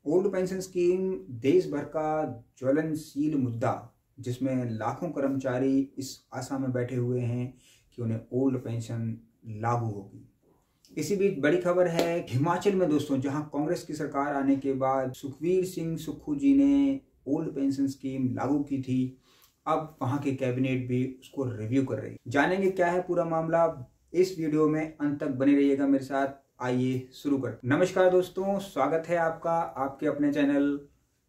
Old pension scheme देश भर का ज्वलनशील मुद्दा, जिसमें लाखों कर्मचारी इस आशा में बैठे हुए हैं कि उन्हें ओल्ड पेंशन लागू होगी। इसी बीच बड़ी खबर है हिमाचल में दोस्तों, जहां कांग्रेस की सरकार आने के बाद सुखवीर सिंह सुक्खू जी ने ओल्ड पेंशन स्कीम लागू की थी। अब वहां की कैबिनेट भी उसको रिव्यू कर रही है। जानेंगे क्या है पूरा मामला, इस वीडियो में अंत तक बने रहिएगा मेरे साथ। आइए शुरू करते हैं। नमस्कार दोस्तों, स्वागत है आपका आपके अपने चैनल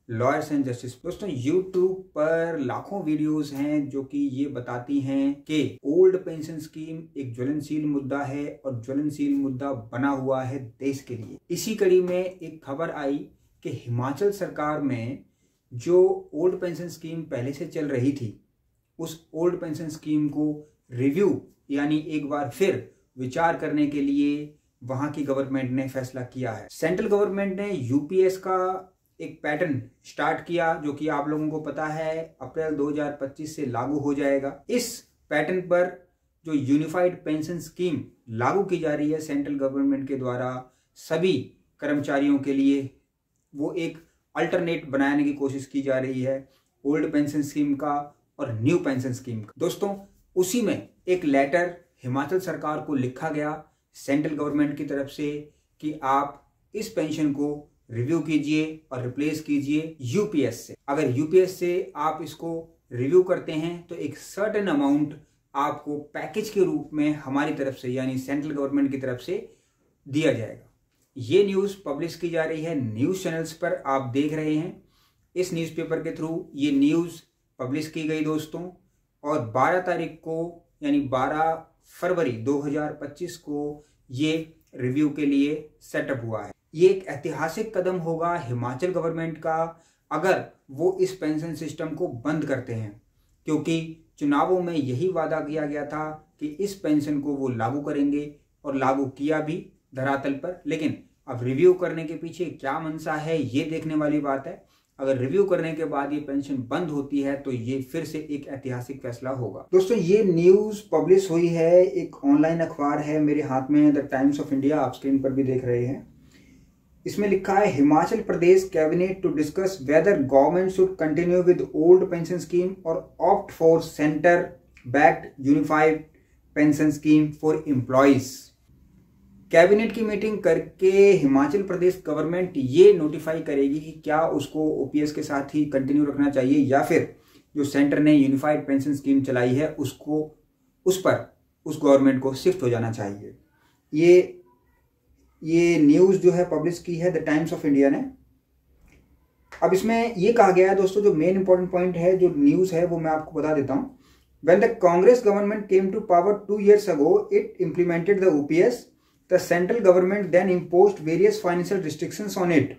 लॉयर्स एंड जस्टिस। दोस्तों यूट्यूब पर लाखों वीडियोस हैं जो कि ये बताती हैं कि ओल्ड पेंशन स्कीम एक ज्वलनशील मुद्दा है और ज्वलनशील मुद्दा बना हुआ है देश के लिए। इसी कड़ी में एक खबर आई कि हिमाचल सरकार में जो ओल्ड पेंशन स्कीम पहले से चल रही थी, उस ओल्ड पेंशन स्कीम को रिव्यू यानी एक बार फिर विचार करने के लिए वहां की गवर्नमेंट ने फैसला किया है। सेंट्रल गवर्नमेंट ने यूपीएस का एक पैटर्न स्टार्ट किया, जो कि आप लोगों को पता है अप्रैल 2025 से लागू हो जाएगा। इस पैटर्न पर जो यूनिफाइड पेंशन स्कीम लागू की जा रही है सेंट्रल गवर्नमेंट के द्वारा सभी कर्मचारियों के लिए, वो एक अल्टरनेट बनाने की कोशिश की जा रही है ओल्ड पेंशन स्कीम का और न्यू पेंशन स्कीम का। दोस्तों उसी में एक लेटर हिमाचल सरकार को लिखा गया सेंट्रल गवर्नमेंट की तरफ से कि आप इस पेंशन को रिव्यू कीजिए और रिप्लेस कीजिए यूपीएस से। अगर यूपीएस से आप इसको रिव्यू करते हैं तो एक सर्टेन अमाउंट आपको पैकेज के रूप में हमारी तरफ से यानी सेंट्रल गवर्नमेंट की तरफ से दिया जाएगा। ये न्यूज़ पब्लिश की जा रही है न्यूज़ चैनल्स पर, आप देख रहे हैं। इस न्यूज़पेपर के थ्रू ये न्यूज़ पब्लिश की गई दोस्तों, और 12 तारीख को यानी 12 फरवरी 2025 को ये रिव्यू के लिए सेटअप हुआ है। ये एक ऐतिहासिक कदम होगा हिमाचल गवर्नमेंट का अगर वो इस पेंशन सिस्टम को बंद करते हैं, क्योंकि चुनावों में यही वादा किया गया था कि इस पेंशन को वो लागू करेंगे और लागू किया भी धरातल पर। लेकिन अब रिव्यू करने के पीछे क्या मंशा है ये देखने वाली बात है। अगर रिव्यू करने के बाद ये पेंशन बंद होती है तो ये फिर से एक ऐतिहासिक फैसला होगा। दोस्तों ये न्यूज़ पब्लिश हुई है, एक ऑनलाइन अखबार है मेरे हाथ में, द टाइम्स ऑफ इंडिया, आप स्क्रीन पर भी देख रहे हैं। इसमें लिखा है Himachal Pradesh cabinet to discuss whether government should continue with old pension scheme और opt for centre backed unified pension scheme for employees. Cabinet की मीटिंग करके हिमाचल प्रदेश गवर्नमेंट ये नोटिफाई करेगी कि क्या उसको ओपीएस के साथ ही कंटिन्यू रखना चाहिए या फिर जो सेंटर ने यूनिफाइड पेंशन स्कीम चलाई है उसको उस गवर्नमेंट को शिफ्ट हो जाना चाहिए। ये न्यूज़ जो है पब्लिश की है द टाइम्स ऑफ इंडिया ने। अब इसमें ये कहा गया है दोस्तों, जो मेन इंपॉर्टेंट पॉइंट है जो न्यूज़ है वो मैं आपको बता देता हूँ। When the Congress government came to power 2 years ago, it implemented the OPS. The central government then imposed various financial restrictions on it,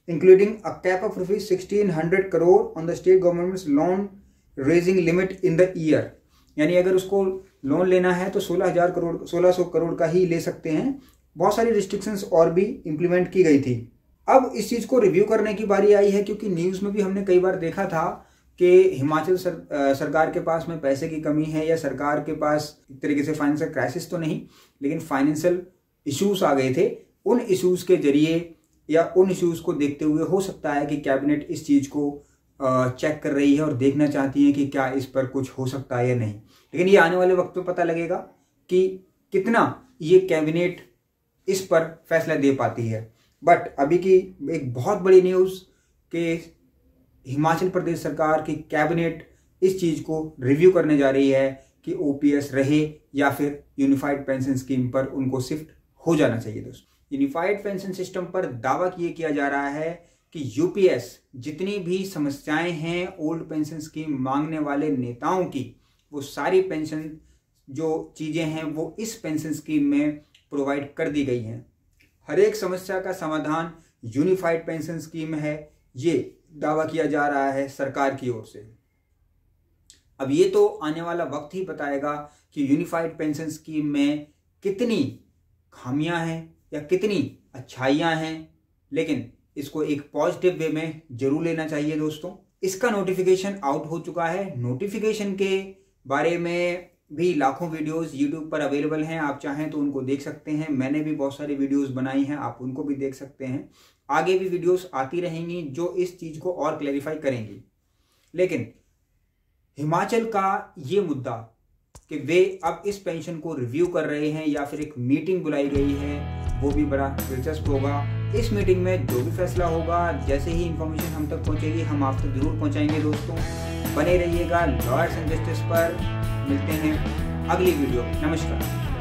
including a cap of rupees 1600 crore on the state government's loan raising limit in the year. यानी अगर उसको loan लेना है तो 1600 करोड़ का ही ले सकते हैं। बहुत सारी रिस्ट्रिक्शंस और भी इम्प्लीमेंट की गई थी। अब इस चीज़ को रिव्यू करने की बारी आई है, क्योंकि न्यूज़ में भी हमने कई बार देखा था कि हिमाचल सरकार के पास में पैसे की कमी है, या सरकार के पास एक तरीके से फाइनेंशियल क्राइसिस तो नहीं लेकिन फाइनेंशियल इश्यूज आ गए थे। उन इश्यूज के जरिए या उन इश्यूज को देखते हुए हो सकता है कि कैबिनेट इस चीज़ को चेक कर रही है और देखना चाहती है कि क्या इस पर कुछ हो सकता है या नहीं। लेकिन ये आने वाले वक्त में पता लगेगा कि कितना ये कैबिनेट इस पर फैसला दे पाती है। बट अभी की एक बहुत बड़ी न्यूज़ कि हिमाचल प्रदेश सरकार की कैबिनेट इस चीज़ को रिव्यू करने जा रही है कि ओपीएस रहे या फिर यूनिफाइड पेंशन स्कीम पर उनको शिफ्ट हो जाना चाहिए। दोस्तों यूनिफाइड पेंशन सिस्टम पर दावा किया जा रहा है कि यूपीएस जितनी भी समस्याएं हैं ओल्ड पेंशन स्कीम मांगने वाले नेताओं की, वो सारी पेंशन जो चीज़ें हैं वो इस पेंशन स्कीम में प्रोवाइड कर दी गई हैं। हर एक समस्या का समाधान यूनिफाइड पेंशन स्कीम है, ये दावा किया जा रहा है सरकार की ओर से। अब ये तो आने वाला वक्त ही बताएगा कि यूनिफाइड पेंशन स्कीम में कितनी खामियां हैं या कितनी अच्छाइयां हैं, लेकिन इसको एक पॉजिटिव वे में जरूर लेना चाहिए दोस्तों। इसका नोटिफिकेशन आउट हो चुका है। नोटिफिकेशन के बारे में भी लाखों वीडियोस YouTube पर अवेलेबल हैं, आप चाहें तो उनको देख सकते हैं। मैंने भी बहुत सारी वीडियोस बनाई हैं, आप उनको भी देख सकते हैं। आगे भी वीडियोस आती रहेंगी जो इस चीज़ को और क्लैरिफाई करेंगी। लेकिन हिमाचल का ये मुद्दा कि वे अब इस पेंशन को रिव्यू कर रहे हैं या फिर एक मीटिंग बुलाई गई है, वो भी बड़ा दिलचस्प होगा। इस मीटिंग में जो भी फैसला होगा, जैसे ही इंफॉर्मेशन हम तक पहुंचेगी हम आप तक जरूर पहुंचाएंगे। दोस्तों बने रहिएगा लॉयर्स एंड जस्टिस पर। मिलते हैं अगली वीडियो। नमस्कार।